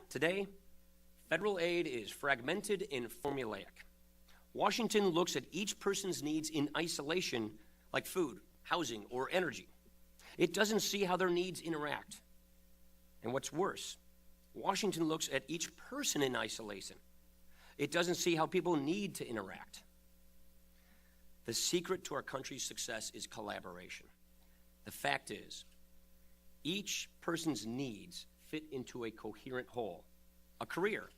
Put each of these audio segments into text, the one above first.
Today, federal aid is fragmented and formulaic. Washington looks at each person's needs in isolation, like food, housing, or energy. It doesn't see how their needs interact. And what's worse, Washington looks at each person in isolation. It doesn't see how people need to interact. The secret to our country's success is collaboration. The fact is, each person's needs fit into a coherent whole, a career.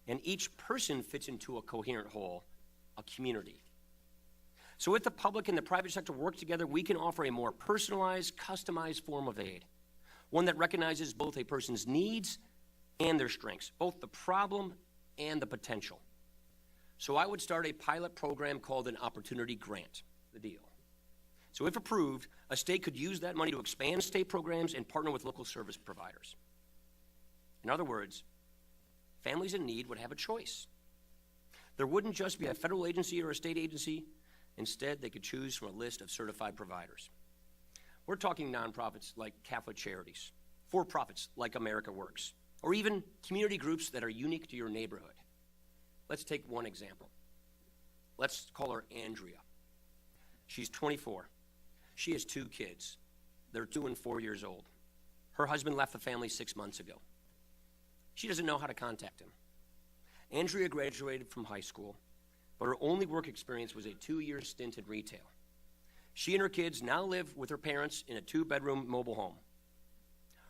And each person fits into a coherent whole, a community. So if the public and the private sector work together, we can offer a more personalized, customized form of aid, one that recognizes both a person's needs and their strengths, both the problem and the potential. So I would start a pilot program called an Opportunity Grant, the deal. So if approved, a state could use that money to expand state programs and partner with local service providers. In other words, families in need would have a choice. There wouldn't just be a federal agency or a state agency. Instead, they could choose from a list of certified providers. We're talking nonprofits like Catholic Charities, for-profits like America Works, or even community groups that are unique to your neighborhood. Let's take one example. Let's call her Andrea. She's 24. She has 2 kids. They're 2 and 4 years old. Her husband left the family 6 months ago. She doesn't know how to contact him. Andrea graduated from high school, but her only work experience was a 2-year stint in retail. She and her kids now live with her parents in a 2-bedroom mobile home.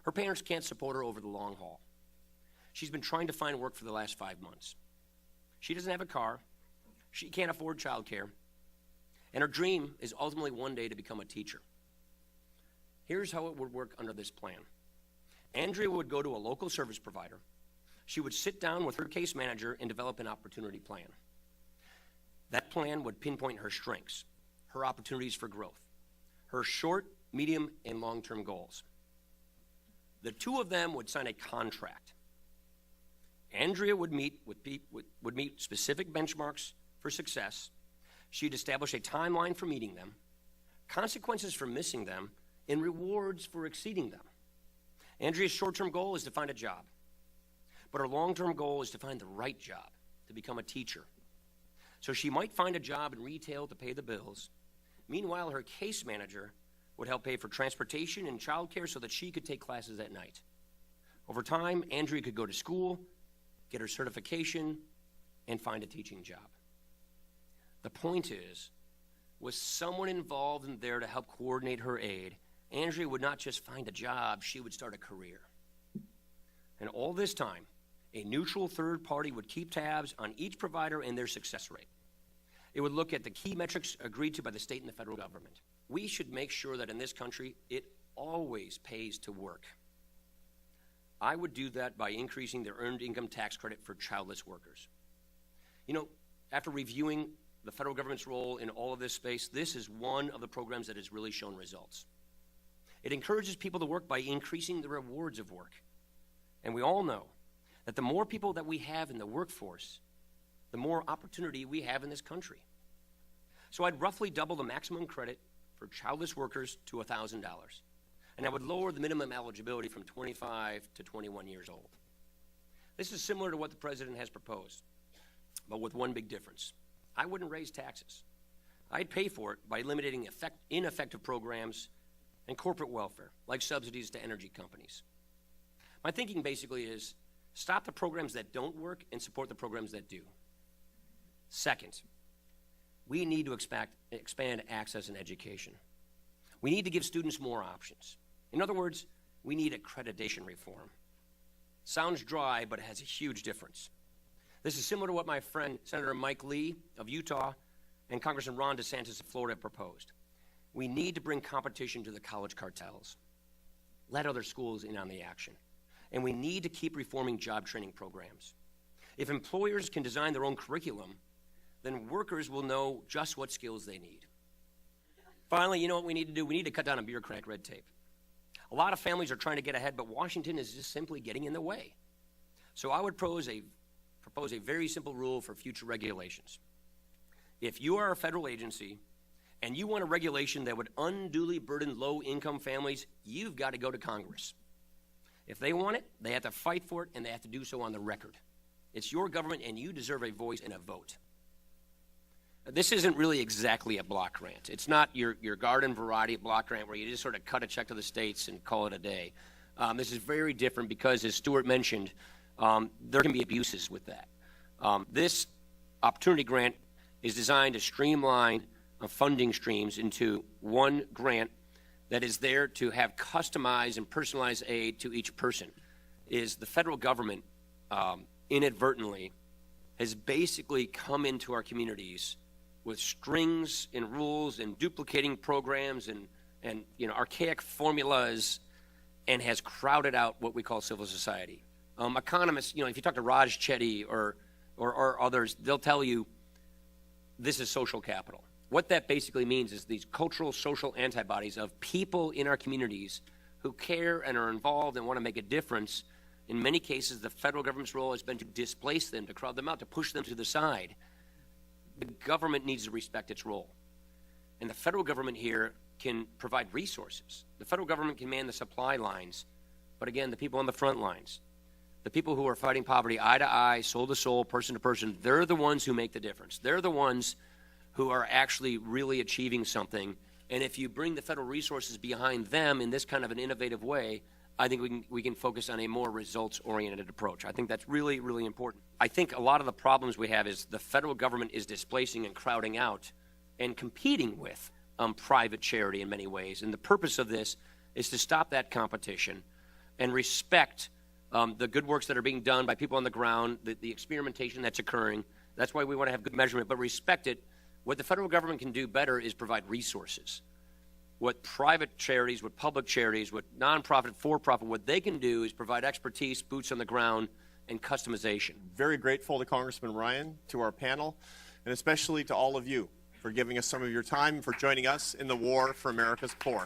Her parents can't support her over the long haul. She's been trying to find work for the last 5 months. She doesn't have a car. She can't afford childcare. And her dream is ultimately one day to become a teacher. Here's how it would work under this plan. Andrea would go to a local service provider. She would sit down with her case manager and develop an opportunity plan. That plan would pinpoint her strengths, her opportunities for growth, her short, medium, and long-term goals. The 2 of them would sign a contract. Andrea would meet specific benchmarks for success. She'd establish a timeline for meeting them, consequences for missing them, and rewards for exceeding them. Andrea's short-term goal is to find a job, but her long-term goal is to find the right job, to become a teacher. So she might find a job in retail to pay the bills. Meanwhile, her case manager would help pay for transportation and childcare so that she could take classes at night. Over time, Andrea could go to school, get her certification, and find a teaching job. The point is, with someone involved in there to help coordinate her aid, Andrea would not just find a job, she would start a career. And all this time, a neutral third party would keep tabs on each provider and their success rate. It would look at the key metrics agreed to by the state and the federal government. We should make sure that in this country, it always pays to work. I would do that by increasing the earned income tax credit for childless workers. You know, after reviewing the federal government's role in all of this space, this is one of the programs that has really shown results. It encourages people to work by increasing the rewards of work. And we all know that the more people that we have in the workforce, the more opportunity we have in this country. So I'd roughly double the maximum credit for childless workers to $1,000. And I would lower the minimum eligibility from 25 to 21 years old. This is similar to what the president has proposed, but with one big difference. I wouldn't raise taxes. I'd pay for it by eliminating ineffective programs and corporate welfare, like subsidies to energy companies. My thinking basically is stop the programs that don't work and support the programs that do. Second, we need to expand access in education. We need to give students more options. In other words, we need accreditation reform. Sounds dry, but it has a huge difference. This is similar to what my friend Senator Mike Lee of Utah and Congressman Ron DeSantis of Florida proposed. We need to bring competition to the college cartels. Let other schools in on the action. And we need to keep reforming job training programs. If employers can design their own curriculum, then workers will know just what skills they need. Finally, you know what we need to do? We need to cut down on bureaucratic red tape. A lot of families are trying to get ahead, but Washington is just simply getting in the way. So I would propose a very simple rule for future regulations. If you are a federal agency and you want a regulation that would unduly burden low-income families, you've got to go to Congress. If they want it, they have to fight for it, and they have to do so on the record. It's your government, and you deserve a voice and a vote. This isn't really exactly a block grant. It's not your garden variety block grant where you just sort of cut a check to the states and call it a day. This is very different because, as Stuart mentioned, there can be abuses with that. This opportunity grant is designed to streamline funding streams into one grant that is there to have customized and personalized aid to each person. Is the federal government inadvertently has basically come into our communities with strings and rules and duplicating programs and archaic formulas, and has crowded out what we call civil society. Economists, if you talk to Raj Chetty or others, they'll tell you this is social capital. What that basically means is these cultural, social antibodies of people in our communities who care and are involved and want to make a difference. In many cases, the federal government's role has been to displace them, to crowd them out, to push them to the side. The government needs to respect its role. And the federal government here can provide resources. The federal government can man the supply lines. But again, the people on the front lines, the people who are fighting poverty eye to eye, soul to soul, person to person, they're the ones who make the difference. They're the ones who are actually really achieving something. And if you bring the federal resources behind them in this kind of an innovative way, I think we can focus on a more results-oriented approach. I think that's really, really important. I think a lot of the problems we have is the federal government is displacing and crowding out and competing with private charity in many ways. And the purpose of this is to stop that competition and respect the good works that are being done by people on the ground, the experimentation that's occurring. That's why we want to have good measurement, but respect it. What the federal government can do better is provide resources. What private charities, what public charities, what nonprofit, for-profit, what they can do is provide expertise, boots on the ground, and customization. Very grateful to Congressman Ryan, to our panel, and especially to all of you for giving us some of your time, for joining us in the war for America's poor.